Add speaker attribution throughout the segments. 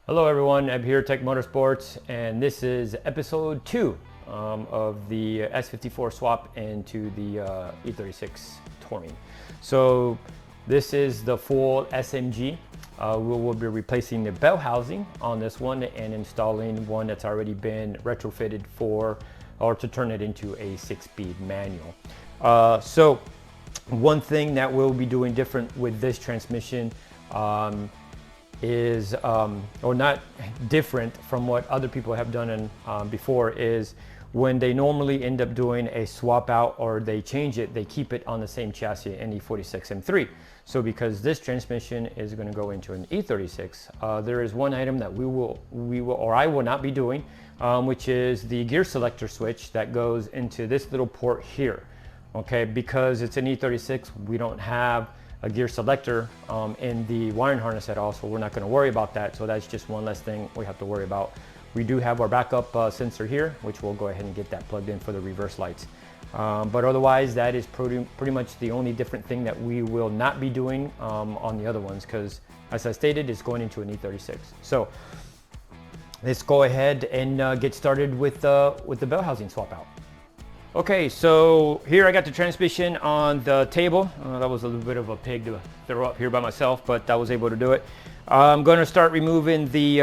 Speaker 1: Hello everyone, Eb here, Tech Motorsports, and this is episode 2 of the S54 swap into the E36 Touring. So this is the full SMG. We will be replacing the bell housing on this one and installing one that's already been retrofitted for, or to turn it into a 6-speed manual. So one thing that we'll be doing different with this transmission is, or not different from what other people have done before, is when they normally end up doing a swap out or they change it, they keep it on the same chassis, an E46 M3. So because this transmission is going to go into an E36, there is one item that I will not be doing, which is the gear selector switch that goes into this little port here. Okay, because it's an E36, we don't have a gear selector in the wiring harness at all, so we're not going to worry about that. So that's just one less thing we have to worry about. We do have our backup sensor here, which we'll go ahead and get that plugged in for the reverse lights. But otherwise, that is pretty much the only different thing that we will not be doing on the other ones, because as I stated, it's going into an E36. So let's go ahead and get started with the bell housing swap out. Okay, so here I got the transmission on the table. That was a little bit of a pig to throw up here by myself, but I was able to do it. I'm going to start removing the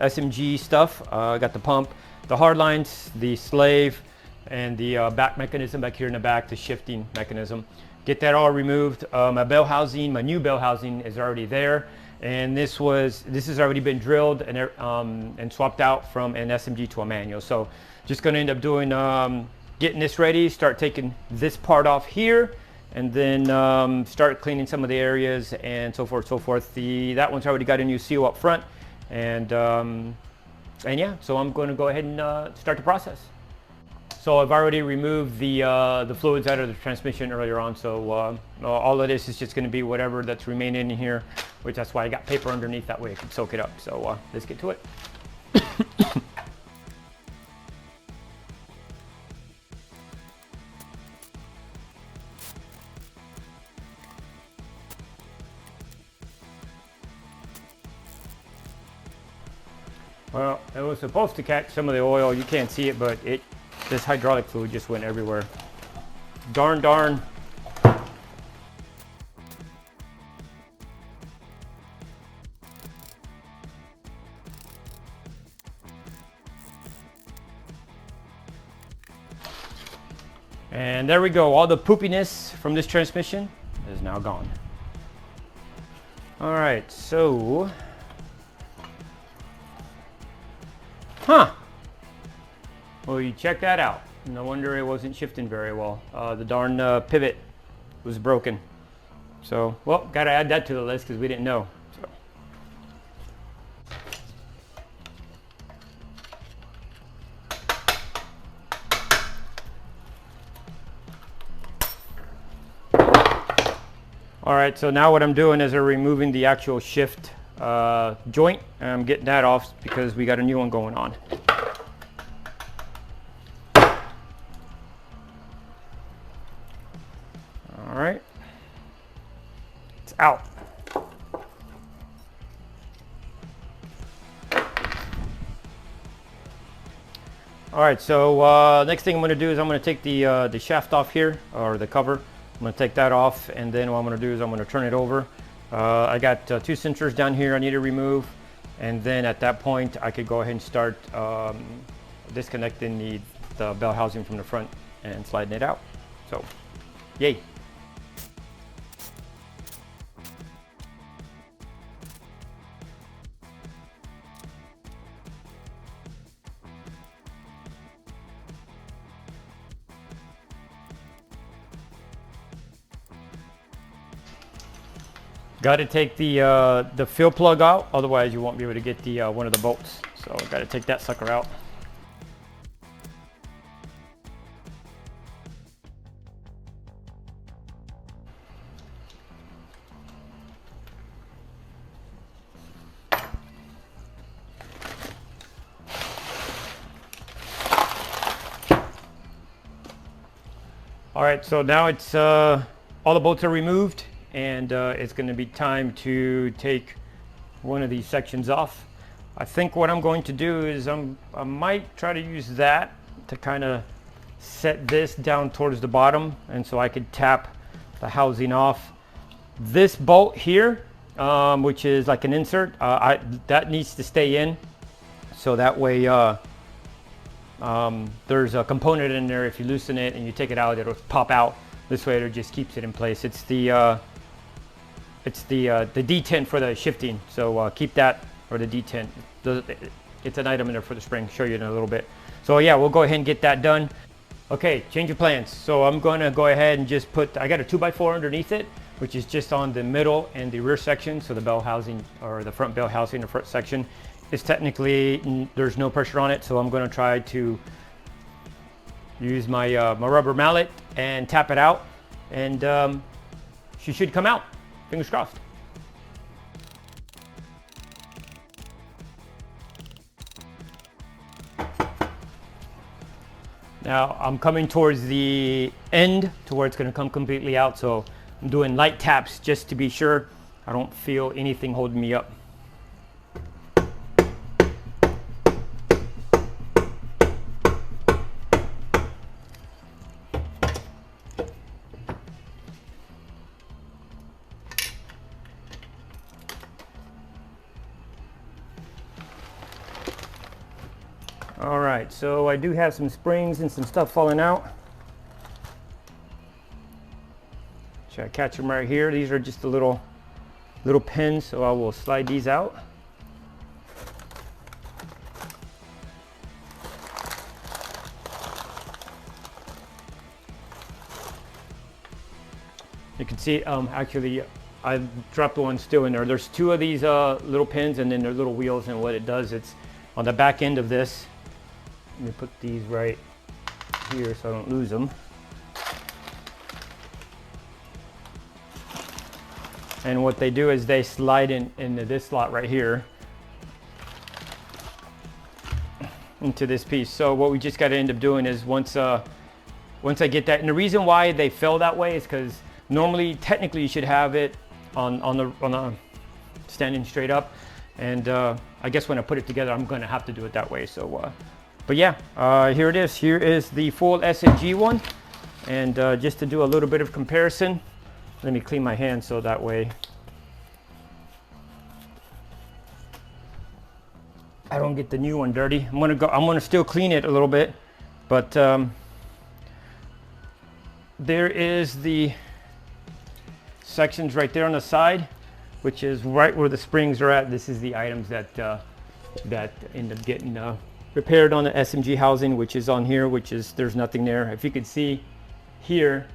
Speaker 1: SMG stuff. I got the pump, the hard lines, the slave, and the back mechanism back here in the back, the shifting mechanism. Get that all removed. My bell housing, my new bell housing is already there, and this has already been drilled and swapped out from an SMG to a manual. So just going to end up doing getting this ready, start taking this part off here, and then start cleaning some of the areas and so forth, so forth. That one's already got a new seal up front, and yeah, so I'm going to go ahead and start the process. So I've already removed the fluids out of the transmission earlier on, so all of this is just going to be whatever that's remaining in here, which that's why I got paper underneath, that way I can soak it up. So let's get to it. Well, it was supposed to catch some of the oil. You can't see it, but this hydraulic fluid just went everywhere. Darn. And there we go. All the poopiness from this transmission is now gone. All right, so well, you check that out. No wonder it wasn't shifting very well. The darn pivot was broken. So, well, gotta add that to the list because we didn't know. So. All right, so now what I'm doing is I'm removing the actual shift joint, and I'm getting that off because we got a new one going on. All right, it's out. All right, so next thing I'm going to do is I'm going to take the shaft off here, or the cover. I'm going to take that off, and then what I'm going to do is I'm going to turn it over. I got 2 sensors down here I need to remove, and then at that point I could go ahead and start disconnecting the bell housing from the front and sliding it out. So, yay! Got to take the fill plug out, otherwise you won't be able to get the one of the bolts. So got to take that sucker out. All right, so now it's all the bolts are removed, and it's going to be time to take one of these sections off. I think what I'm going to do is I might try to use that to kind of set this down towards the bottom, and so I could tap the housing off. This bolt here, which is like an insert, that needs to stay in, so that way there's a component in there. If you loosen it and you take it out, it'll pop out. This way it just keeps it in place. It's the detent for the shifting, so keep that, or the detent. It's an item in there for the spring. Show you in a little bit. So yeah, we'll go ahead and get that done. Okay, change of plans. So I'm going to go ahead and just I got a 2x4 underneath it, which is just on the middle and the rear section. So the bell housing, or the front bell housing, the front section is technically, there's no pressure on it. So I'm going to try to use my my rubber mallet and tap it out, and she should come out. Fingers crossed. Now I'm coming towards the end to where it's going to come completely out, so I'm doing light taps just to be sure I don't feel anything holding me up. All right, so I do have some springs and some stuff falling out. Should I catch them right here? These are just the little pins, so I will slide these out. You can see, actually, I dropped one still in there. There's two of these little pins, and then they're little wheels, and what it does, it's on the back end of this. Let me put these right here so I don't lose them. And what they do is they slide into this slot right here, into this piece. So what we just got to end up doing is once I get that, and the reason why they fell that way is because normally, technically, you should have it on the standing straight up, and I guess when I put it together, I'm going to have to do it that way. So. But yeah, here it is. Here is the full SMG one. And just to do a little bit of comparison, let me clean my hands so that way I don't get the new one dirty. I'm gonna still clean it a little bit, but there is the sections right there on the side, which is right where the springs are at. This is the items that end up getting repaired on the SMG housing, which is on here, which is, there's nothing there. If you can see here,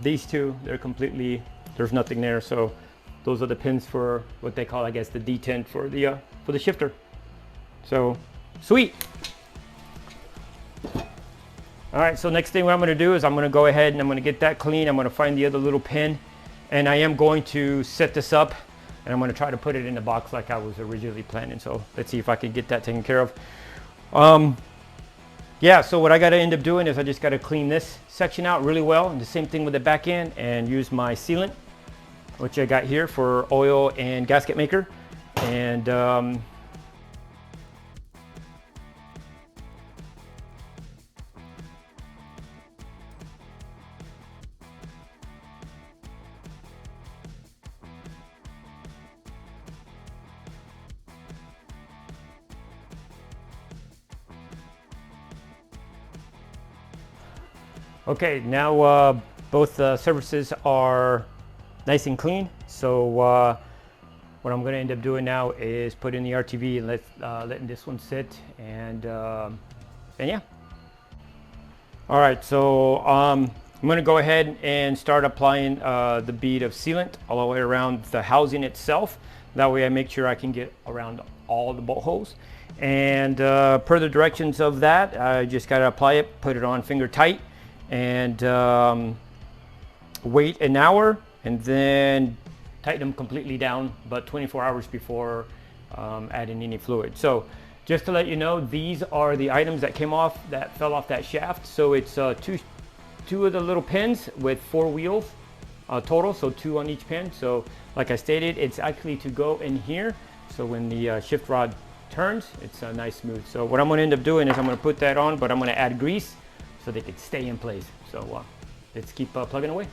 Speaker 1: these two, they're completely, there's nothing there. So those are the pins for what they call, I guess, the detent for the shifter. So sweet. All right, so next thing what I'm gonna do is I'm gonna go ahead and I'm gonna get that clean. I'm gonna find the other little pin, and I am going to set this up, and I'm going to try to put it in the box like I was originally planning. So let's see if I can get that taken care of. Yeah, so what I got to end up doing is I just got to clean this section out really well, and the same thing with the back end, and use my sealant, which I got here for oil and gasket maker. And okay, now both surfaces are nice and clean. So what I'm going to end up doing now is put in the RTV and letting this one sit, and yeah. All right, so I'm going to go ahead and start applying the bead of sealant all the way around the housing itself. That way I make sure I can get around all the bolt holes. And per the directions of that, I just got to apply it, put it on finger tight, and wait an hour, and then tighten them completely down, but 24 hours before adding any fluid. So just to let you know, these are the items that came off, that fell off that shaft. So it's two of the little pins with 4 wheels total, so 2 on each pin. So like I stated, it's actually to go in here, So when the shift rod turns, it's nice smooth. So what I'm going to end up doing is I'm going to put that on, but I'm going to add grease so they can stay in place. So let's keep plugging away.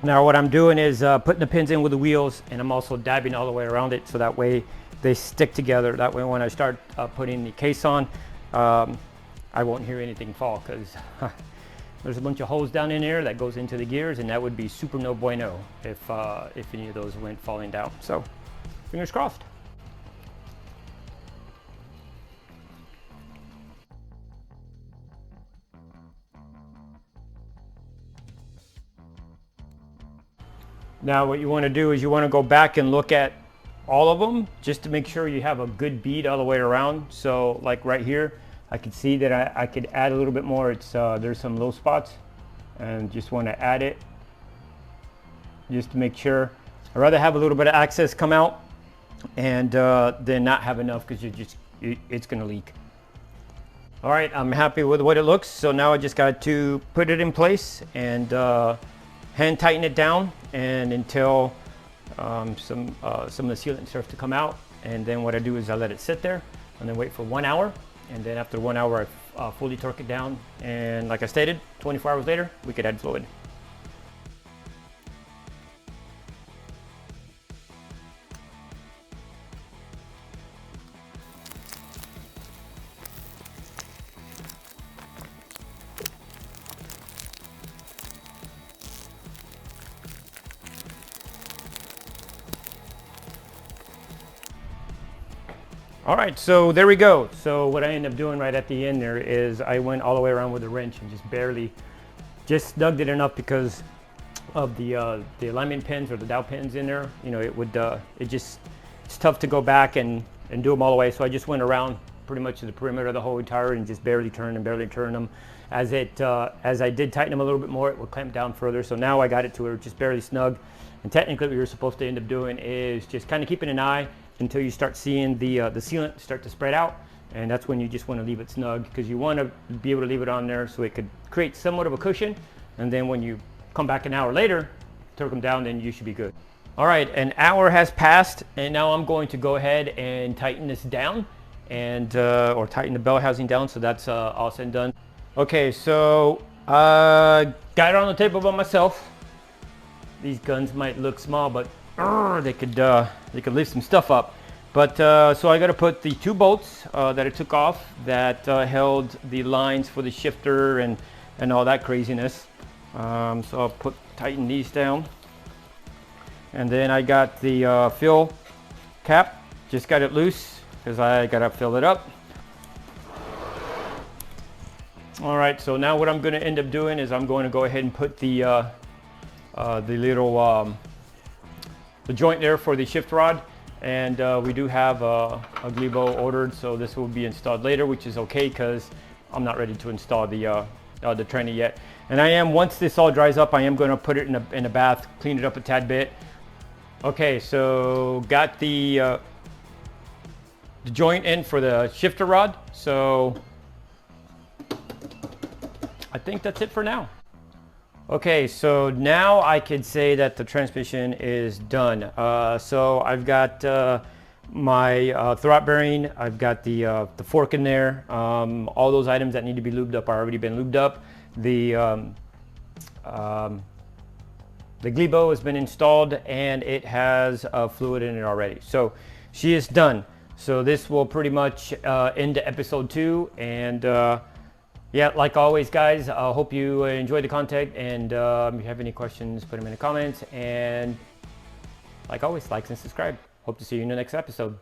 Speaker 1: Now what I'm doing is putting the pins in with the wheels, and I'm also dabbing all the way around it so that way they stick together. That way when I start putting the case on, I won't hear anything fall, because there's a bunch of holes down in there that goes into the gears, and that would be super no bueno if any of those went falling down. So fingers crossed. Now what you want to do is you want to go back and look at all of them just to make sure you have a good bead all the way around. So like right here, I could see that I could add a little bit more. It's there's some low spots, and just want to add it just to make sure. I'd rather have a little bit of access come out and then not have enough, because it's going to leak. All right, I'm happy with what it looks. So now I just got to put it in place and hand tighten it down, and until some of the sealant starts to come out. And then what I do is I let it sit there and then wait for 1 hour, and then after 1 hour I fully torque it down, and like I stated, 24 hours later we could add fluid. All right, so there we go. So what I ended up doing right at the end there is I went all the way around with a wrench and just snugged it enough because of the alignment pins or the dowel pins in there. You know, it's tough to go back and do them all the way. So I just went around pretty much to the perimeter of the whole tire and just barely turn them. As I did tighten them a little bit more, it would clamp down further. So now I got it to where it's just barely snug. And technically what you're supposed to end up doing is just kind of keeping an eye until you start seeing the sealant start to spread out, and that's when you just want to leave it snug, because you want to be able to leave it on there so it could create somewhat of a cushion, and then when you come back an hour later, torque them down, then you should be good. All right, an hour has passed, and now I'm going to go ahead and tighten this down, and or tighten the bell housing down, so that's all said and done. Okay, so got it on the table by myself. These guns might look small, but they could lift some stuff up. But so I got to put the 2 bolts that I took off that held the lines for the shifter and all that craziness. So I'll tighten these down, and then I got the fill cap. Just got it loose because I got to fill it up. All right, so now what I'm going to end up doing is I'm going to go ahead and put the little the joint there for the shift rod, and we do have a Glebo ordered, so this will be installed later, which is okay because I'm not ready to install the tranny yet. And I am, once this all dries up, I am going to put it in a bath, clean it up a tad bit. Okay, so got the joint in for the shifter rod, so I think that's it for now. Okay, so now I could say that the transmission is done. So I've got my throat bearing, I've got the fork in there. All those items that need to be lubed up are already been lubed up. The Glebo has been installed, and it has fluid in it already. So she is done. So this will pretty much end episode 2, and yeah, like always, guys, I hope you enjoyed the content, and if you have any questions, put them in the comments, and like always, like and subscribe. Hope to see you in the next episode.